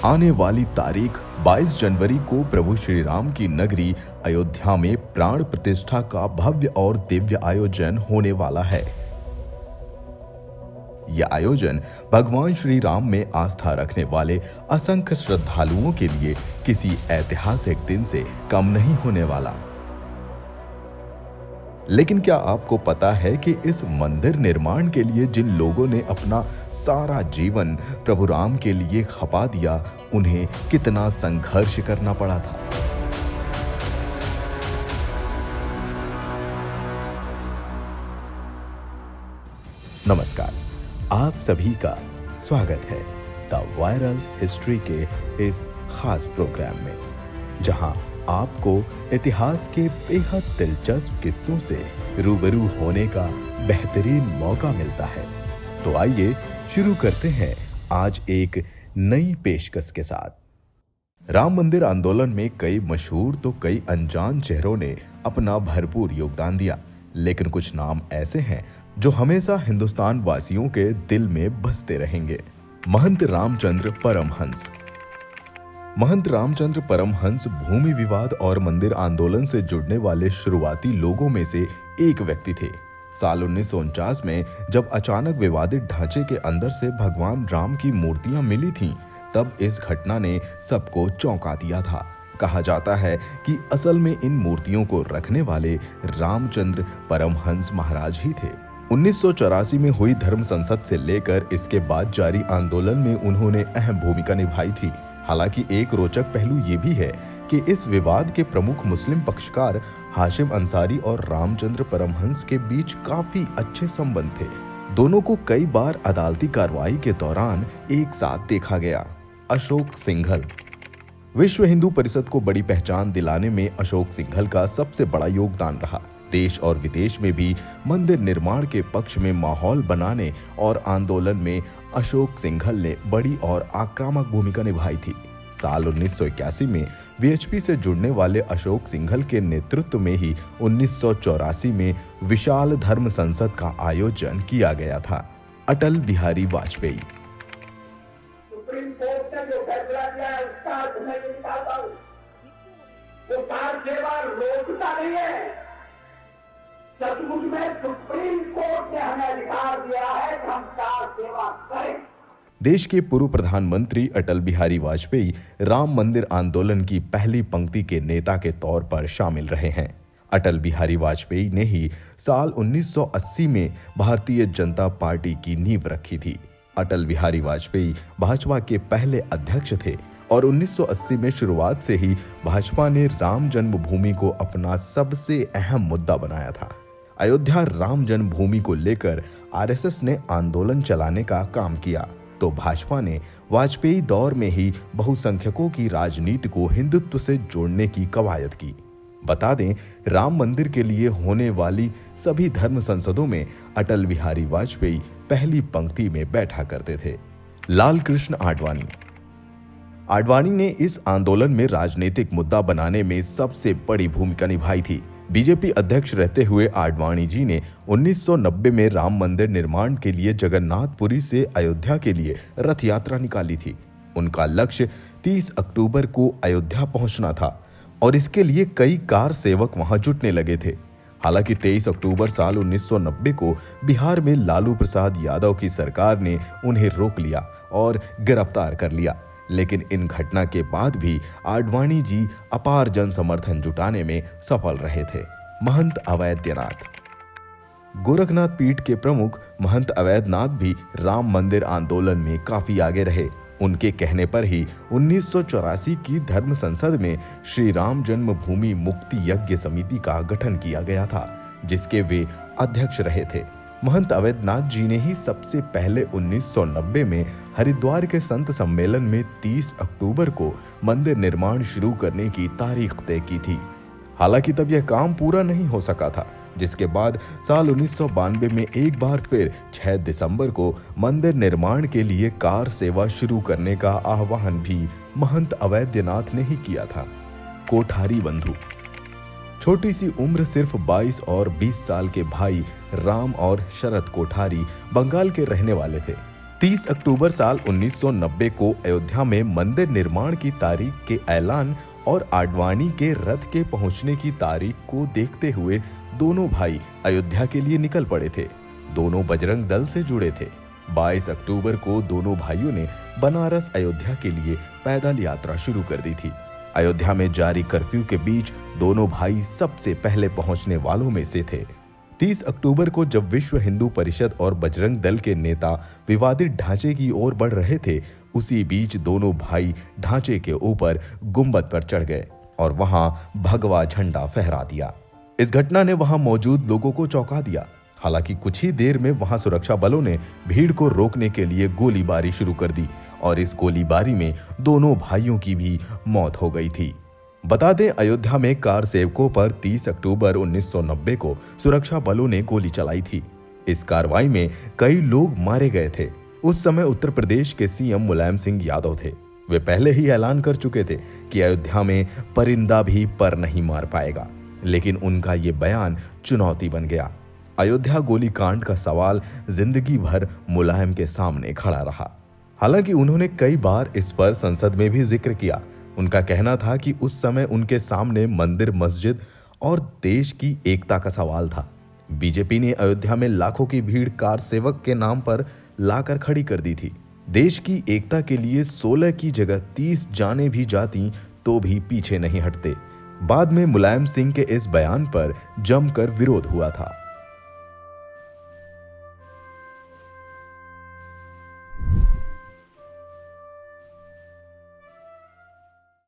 आने वाली तारीख 22 जनवरी को प्रभु श्री राम की नगरी अयोध्या में प्राण प्रतिष्ठा का भव्य और दिव्य आयोजन होने वाला है। यह आयोजन भगवान श्री राम में आस्था रखने वाले असंख्य श्रद्धालुओं के लिए किसी ऐतिहासिक दिन से कम नहीं होने वाला। लेकिन क्या आपको पता है कि इस मंदिर निर्माण के लिए जिन लोगों ने अपना सारा जीवन प्रभु राम के लिए खपा दिया, उन्हें कितना संघर्ष करना पड़ा था। नमस्कार, आप सभी का स्वागत है द वायरल हिस्ट्री के इस खास प्रोग्राम में, जहां आपको इतिहास के बेहद दिलचस्प किस्सों से रूबरू होने का बेहतरीन मौका मिलता है। तो आइए शुरू करते हैं आज एक नई पेशकश के साथ। राम मंदिर आंदोलन में कई मशहूर तो कई अनजान चेहरों ने अपना भरपूर योगदान दिया, लेकिन कुछ नाम ऐसे हैं जो हमेशा हिंदुस्तान वासियों के दिल में बसते रहेंगे। महंत रामचंद्र परमहंस। महंत रामचंद्र परमहंस भूमि विवाद और मंदिर आंदोलन से जुड़ने वाले शुरुआती लोगों में से एक व्यक्ति थे। साल 1949 में जब अचानक विवादित ढांचे के अंदर से भगवान राम की मूर्तियां मिली थीं, तब इस घटना ने सबको चौंका दिया था। कहा जाता है कि असल में इन मूर्तियों को रखने वाले रामचंद्र परमहंस महाराज ही थे। 1984 में हुई धर्म संसद से लेकर इसके बाद जारी आंदोलन में उन्होंने अहम भूमिका निभाई थी। हालांकि एक रोचक पहलू ये भी है कि इस विवाद के प्रमुख मुस्लिम पक्षकार हाशिम अंसारी और रामचंद्र परमहंस के बीच काफी अच्छे संबंध थे। दोनों को कई बार अदालती कार्रवाई के दौरान एक साथ देखा गया। अशोक सिंघल। विश्व हिंदू परिषद को बड़ी पहचान दिलाने में अशोक सिंघल का सबसे बड़ा योगदान रहा। देश और विदेश में भी मंदिर निर्माण के पक्ष में माहौल बनाने और आंदोलन में अशोक सिंघल ने बड़ी और आक्रामक भूमिका निभाई थी। साल 1981 में वीएचपी से जुड़ने वाले अशोक सिंघल के नेतृत्व में ही 1984 में विशाल धर्म संसद का आयोजन किया गया था। अटल बिहारी वाजपेयी। सुप्रीम कोर्ट ने जो फैसला किया है उसका मैं निकालता हूं। वो कार सेवा रोकता नहीं है। सचमुच में सुप्रीम कोर्ट ने हमें अधिकार दिया है कि हम कार सेवा करें। देश के पूर्व प्रधानमंत्री अटल बिहारी वाजपेयी राम मंदिर आंदोलन की पहली पंक्ति के नेता के तौर पर शामिल रहे हैं। अटल बिहारी वाजपेयी ने ही साल 1980 में भारतीय जनता पार्टी की नींव रखी थी। अटल बिहारी वाजपेयी भाजपा के पहले अध्यक्ष थे और 1980 में शुरुआत से ही भाजपा ने राम जन्मभूमि को अपना सबसे अहम मुद्दा बनाया था। अयोध्या राम जन्मभूमि को लेकर आरएसएस ने आंदोलन चलाने का काम किया, तो भाजपा ने वाजपेयी दौर में ही बहुसंख्यकों की राजनीति को हिंदुत्व से जोड़ने की कवायद की। बता दें, राम मंदिर के लिए होने वाली सभी धर्म संसदों में अटल बिहारी वाजपेयी पहली पंक्ति में बैठा करते थे। लाल कृष्ण आडवाणी। आडवाणी ने इस आंदोलन में राजनीतिक मुद्दा बनाने में सबसे बड़ी भूमिका निभाई थी। बीजेपी अध्यक्ष रहते हुए आडवाणी जी ने 1990 में राम मंदिर निर्माण के लिए जगन्नाथपुरी से अयोध्या के लिए रथ यात्रा निकाली थी। उनका लक्ष्य 30 अक्टूबर को अयोध्या पहुंचना था और इसके लिए कई कार सेवक वहां जुटने लगे थे। हालांकि 23 अक्टूबर साल 1990 को बिहार में लालू प्रसाद यादव की सरकार ने उन्हें रोक लिया और गिरफ्तार कर लिया। लेकिन इन घटना के बाद भी आडवाणी जी अपार जन समर्थन जुटाने में सफल रहे थे। महंत अवैधनाथ। गोरखनाथ पीठ के प्रमुख महंत अवैधनाथ भी राम मंदिर आंदोलन में काफी आगे रहे। उनके कहने पर ही 1984 की धर्म संसद में श्री राम जन्मभूमि मुक्ति यज्ञ समिति का गठन किया गया था, जिसके वे अध्यक्ष रहे थे। महंत अवैधनाथ जी ने ही सबसे पहले 1990 में हरिद्वार के संत सम्मेलन में 30 अक्टूबर को मंदिर निर्माण शुरू करने की तारीख तय की थी। हालांकि तब यह काम पूरा नहीं हो सका था, जिसके बाद साल 1992 में एक बार फिर 6 दिसंबर को मंदिर निर्माण के लिए कार सेवा शुरू करने का आह्वान भी महंत अवैधनाथ ने ही किया था। कोठारी बंधु। छोटी सी उम्र सिर्फ 22 और 20 साल के भाई राम और शरद कोठारी बंगाल के रहने वाले थे। 30 अक्टूबर साल 1990 को अयोध्या में मंदिर निर्माण की तारीख के ऐलान और आडवाणी के रथ के पहुंचने की तारीख को देखते हुए दोनों भाई अयोध्या के लिए निकल पड़े थे। दोनों बजरंग दल से जुड़े थे। 22 अक्टूबर को दोनों भाइयों ने बनारस अयोध्या के लिए पैदल यात्रा शुरू कर दी थी। अयोध्या में जारी कर्फ्यू के बीच दोनों भाई सबसे पहले पहुंचने वालों में से थे। 30 अक्टूबर को जब विश्व हिंदू परिषद और बजरंग दल के नेता विवादित ढांचे की ओर बढ़ रहे थे, उसी बीच दोनों भाई ढांचे के ऊपर गुंबद पर चढ़ गए और वहां भगवा झंडा फहरा दिया। इस घटना ने वहां मौजूद लोगों को चौंका दिया। हालांकि कुछ ही देर में वहां सुरक्षा बलों ने भीड़ को रोकने के लिए गोलीबारी शुरू कर दी और इस गोलीबारी में दोनों भाइयों की भी मौत हो गई थी। बता दें, अयोध्या में कार सेवकों पर 30 अक्टूबर 1990 को सुरक्षा बलों ने गोली चलाई थी। इस कार्रवाई में कई लोग मारे गए थे। उस समय उत्तर प्रदेश के सीएम मुलायम सिंह यादव थे। वे पहले ही ऐलान कर चुके थे कि अयोध्या में परिंदा भी पर नहीं मार पाएगा, लेकिन उनका ये बयान चुनौती बन गया। अयोध्या गोलीकांड का सवाल जिंदगी भर मुलायम के सामने खड़ा रहा। हालांकि उन्होंने कई बार इस पर संसद में भी जिक्र किया। उनका कहना था कि उस समय उनके सामने मंदिर, मस्जिद और देश की एकता का सवाल था। बीजेपी ने अयोध्या में लाखों की भीड़ कार सेवक के नाम पर लाकर खड़ी कर दी थी। देश की एकता के लिए 16 की जगह 30 जाने भी जाती तो भी पीछे नहीं हटते। बाद में मुलायम सिंह के इस बयान पर जमकर विरोध हुआ था।